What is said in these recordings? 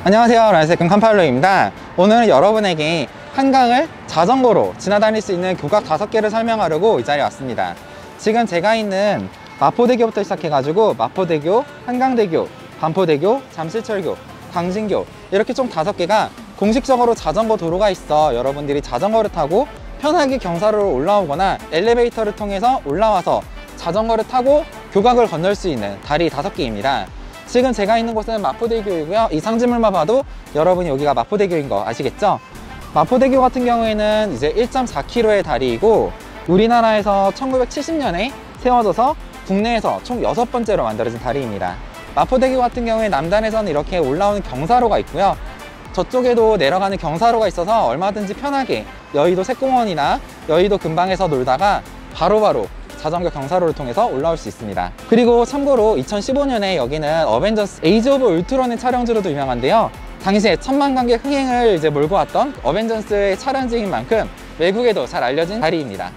안녕하세요, 란세금 칸팔로입니다. 오늘은 여러분에게 한강을 자전거로 지나다닐 수 있는 교각 5개를 설명하려고 이 자리에 왔습니다. 지금 제가 있는 마포대교부터 시작해가지고 마포대교, 한강대교, 반포대교, 잠실철교, 광진교 이렇게 총 5개가 공식적으로 자전거 도로가 있어 여러분들이 자전거를 타고 편하게 경사로로 올라오거나 엘리베이터를 통해서 올라와서 자전거를 타고 교각을 건널 수 있는 다리 5개입니다. 지금 제가 있는 곳은 마포대교이고요. 이 상징물만 봐도 여러분이 여기가 마포대교인 거 아시겠죠? 마포대교 같은 경우에는 이제 1.4km의 다리이고 우리나라에서 1970년에 세워져서 국내에서 총 6번째로 만들어진 다리입니다. 마포대교 같은 경우에 남단에서는 이렇게 올라오는 경사로가 있고요. 저쪽에도 내려가는 경사로가 있어서 얼마든지 편하게 여의도 색공원이나 여의도 근방에서 놀다가 바로바로 자전거 경사로를 통해서 올라올 수 있습니다. 그리고 참고로 2015년에 여기는 어벤져스 에이지 오브 울트론의 촬영지로도 유명한데요. 당시에 1000만 관객 흥행을 이제 몰고 왔던 어벤져스의 촬영지인 만큼 외국에도 잘 알려진 다리입니다.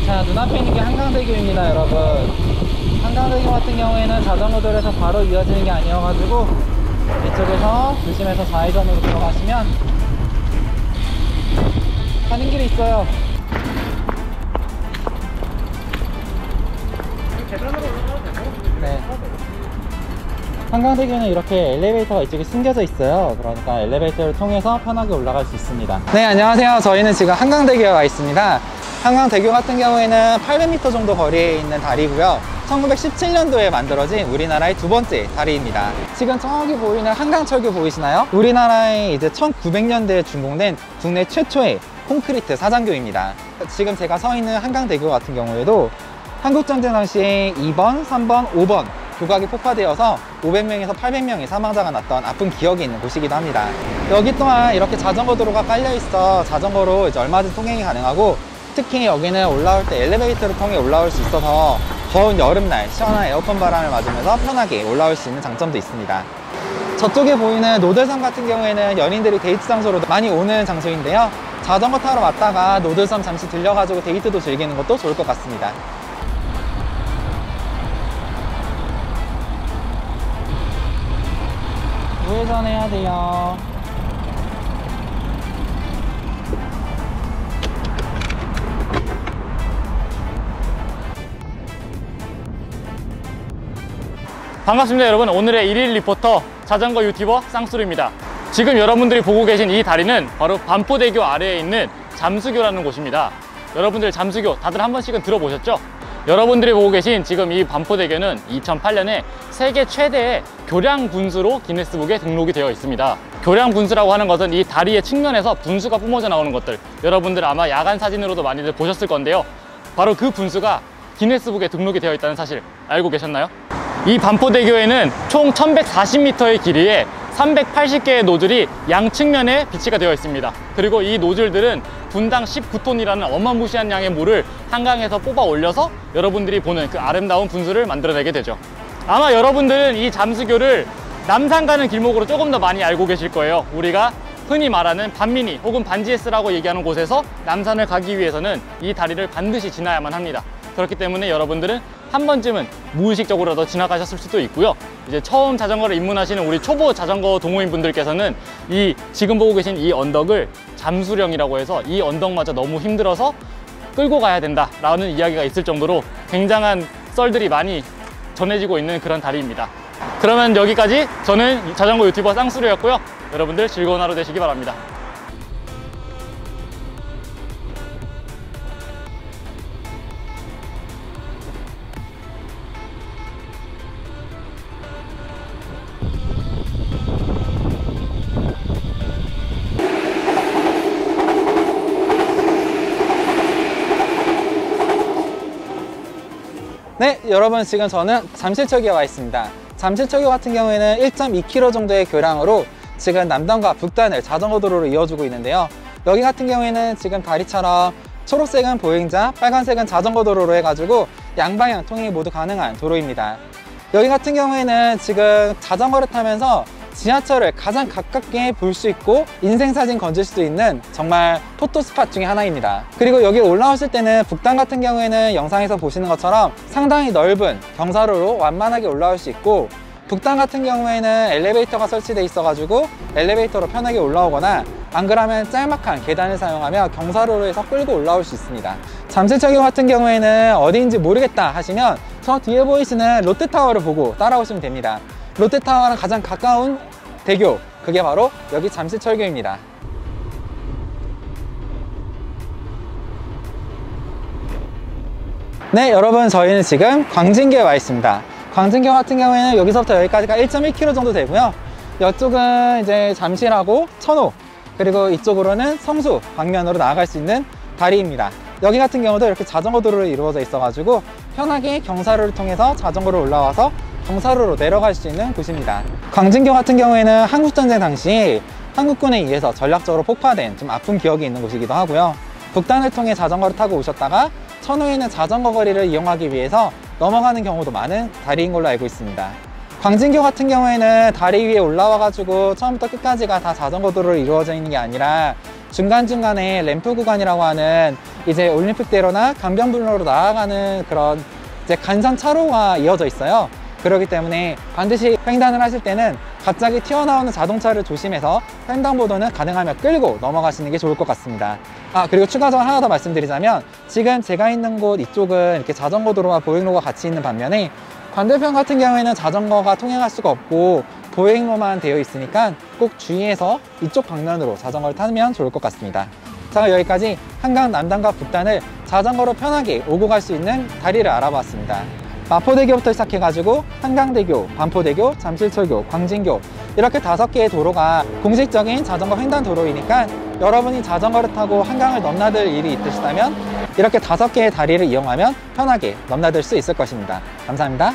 자, 눈앞에 있는 게 한강대교입니다, 여러분. 한강대교 같은 경우에는 자전거들에서 바로 이어지는 게 아니어가지고 이쪽에서 조심해서 좌회전으로 들어가시면 가는 길이 있어요. 계단으로 올라가도 되고? 네. 한강대교는 이렇게 엘리베이터가 이쪽에 숨겨져 있어요. 그러니까 엘리베이터를 통해서 편하게 올라갈 수 있습니다. 네, 안녕하세요. 저희는 지금 한강대교에 와 있습니다. 한강대교 같은 경우에는 800m 정도 거리에 있는 다리고요. 1917년도에 만들어진 우리나라의 2번째 다리입니다. 지금 저기 보이는 한강철교 보이시나요? 우리나라에 이제 1900년대에 준공된 국내 최초의 콘크리트 사장교입니다. 지금 제가 서 있는 한강대교 같은 경우에도 한국전쟁 당시에 2번, 3번, 5번 교각이 폭파되어서 500명에서 800명의 사망자가 났던 아픈 기억이 있는 곳이기도 합니다. 여기 또한 이렇게 자전거 도로가 깔려 있어 자전거로 이제 얼마든지 통행이 가능하고, 특히 여기는 올라올 때 엘리베이터를 통해 올라올 수 있어서 더운 여름날 시원한 에어컨 바람을 맞으면서 편하게 올라올 수 있는 장점도 있습니다. 저쪽에 보이는 노들섬 같은 경우에는 연인들이 데이트 장소로 많이 오는 장소인데요. 자전거 타러 왔다가 노들섬 잠시 들려가지고 데이트도 즐기는 것도 좋을 것 같습니다. 우회전해야 돼요. 반갑습니다, 여러분. 오늘의 1일 리포터 자전거 유튜버 쌍수루입니다. 지금 여러분들이 보고 계신 이 다리는 바로 반포대교 아래에 있는 잠수교라는 곳입니다. 여러분들 잠수교 다들 한 번씩은 들어보셨죠? 여러분들이 보고 계신 지금 이 반포대교는 2008년에 세계 최대의 교량 분수로 기네스북에 등록이 되어 있습니다. 교량 분수라고 하는 것은 이 다리의 측면에서 분수가 뿜어져 나오는 것들, 여러분들 아마 야간 사진으로도 많이들 보셨을 건데요. 바로 그 분수가 기네스북에 등록이 되어 있다는 사실 알고 계셨나요? 이 반포대교에는 총 1140m의 길이에 380개의 노즐이 양측면에 비치가 되어 있습니다. 그리고 이 노즐들은 분당 19톤이라는 어마무시한 양의 물을 한강에서 뽑아 올려서 여러분들이 보는 그 아름다운 분수를 만들어내게 되죠. 아마 여러분들은 이 잠수교를 남산 가는 길목으로 조금 더 많이 알고 계실 거예요. 우리가 흔히 말하는 반미니 혹은 반지에스라고 얘기하는 곳에서 남산을 가기 위해서는 이 다리를 반드시 지나야만 합니다. 그렇기 때문에 여러분들은 한 번쯤은 무의식적으로도 지나가셨을 수도 있고요. 이제 처음 자전거를 입문하시는 우리 초보 자전거 동호인 분들께서는 이 지금 보고 계신 이 언덕을 잠수령이라고 해서 이 언덕마저 너무 힘들어서 끌고 가야 된다라는 이야기가 있을 정도로 굉장한 썰들이 많이 전해지고 있는 그런 다리입니다. 그러면 여기까지 저는 자전거 유튜버 쌍수루였고요. 여러분들 즐거운 하루 되시기 바랍니다. 네, 여러분, 지금 저는 잠실철교에 와 있습니다. 잠실철교 같은 경우에는 1.2km 정도의 교량으로 지금 남단과 북단을 자전거 도로로 이어주고 있는데요. 여기 같은 경우에는 지금 다리처럼 초록색은 보행자, 빨간색은 자전거 도로로 해가지고 양방향 통행이 모두 가능한 도로입니다. 여기 같은 경우에는 지금 자전거를 타면서 지하철을 가장 가깝게 볼 수 있고 인생사진 건질 수 있는 정말 포토 스팟 중에 하나입니다. 그리고 여기 올라오실 때는 북단 같은 경우에는 영상에서 보시는 것처럼 상당히 넓은 경사로로 완만하게 올라올 수 있고, 북단 같은 경우에는 엘리베이터가 설치되어 있어 가지고 엘리베이터로 편하게 올라오거나, 안 그러면 짤막한 계단을 사용하며 경사로로에서 끌고 올라올 수 있습니다. 잠실철교 같은 경우에는 어디인지 모르겠다 하시면 저 뒤에 보이시는 롯데타워를 보고 따라오시면 됩니다. 롯데타워랑 가장 가까운 대교, 그게 바로 여기 잠실철교입니다. 네, 여러분, 저희는 지금 광진교에 와 있습니다. 광진교 같은 경우에는 여기서부터 여기까지가 1.1km 정도 되고요. 이쪽은 이제 잠실하고 천호, 그리고 이쪽으로는 성수 방면으로 나아갈 수 있는 다리입니다. 여기 같은 경우도 이렇게 자전거 도로로 이루어져 있어 가지고 편하게 경사로를 통해서 자전거로 올라와서 경사로로 내려갈 수 있는 곳입니다. 광진교 같은 경우에는 한국전쟁 당시 한국군에 의해서 전략적으로 폭파된 좀 아픈 기억이 있는 곳이기도 하고요. 북단을 통해 자전거를 타고 오셨다가 천호에 있는 자전거 거리를 이용하기 위해서 넘어가는 경우도 많은 다리인 걸로 알고 있습니다. 광진교 같은 경우에는 다리 위에 올라와 가지고 처음부터 끝까지가 다 자전거 도로로 이루어져 있는 게 아니라 중간중간에 램프 구간이라고 하는 이제 올림픽대로나 강변북로로 나아가는 그런 이제 간선 차로가 이어져 있어요. 그렇기 때문에 반드시 횡단을 하실 때는 갑자기 튀어나오는 자동차를 조심해서 횡단보도는 가능하면 끌고 넘어가시는 게 좋을 것 같습니다. 그리고 추가적으로 하나 더 말씀드리자면, 지금 제가 있는 곳 이쪽은 이렇게 자전거 도로와 보행로가 같이 있는 반면에 반대편 같은 경우에는 자전거가 통행할 수가 없고 보행로만 되어 있으니까 꼭 주의해서 이쪽 방면으로 자전거를 타면 좋을 것 같습니다. 자, 여기까지 한강 남단과 북단을 자전거로 편하게 오고 갈 수 있는 다리를 알아봤습니다. 마포대교부터 시작해가지고 한강대교, 반포대교, 잠실철교, 광진교, 이렇게 5개의 도로가 공식적인 자전거 횡단 도로이니까 여러분이 자전거를 타고 한강을 넘나들 일이 있으시다면 이렇게 5개의 다리를 이용하면 편하게 넘나들 수 있을 것입니다. 감사합니다.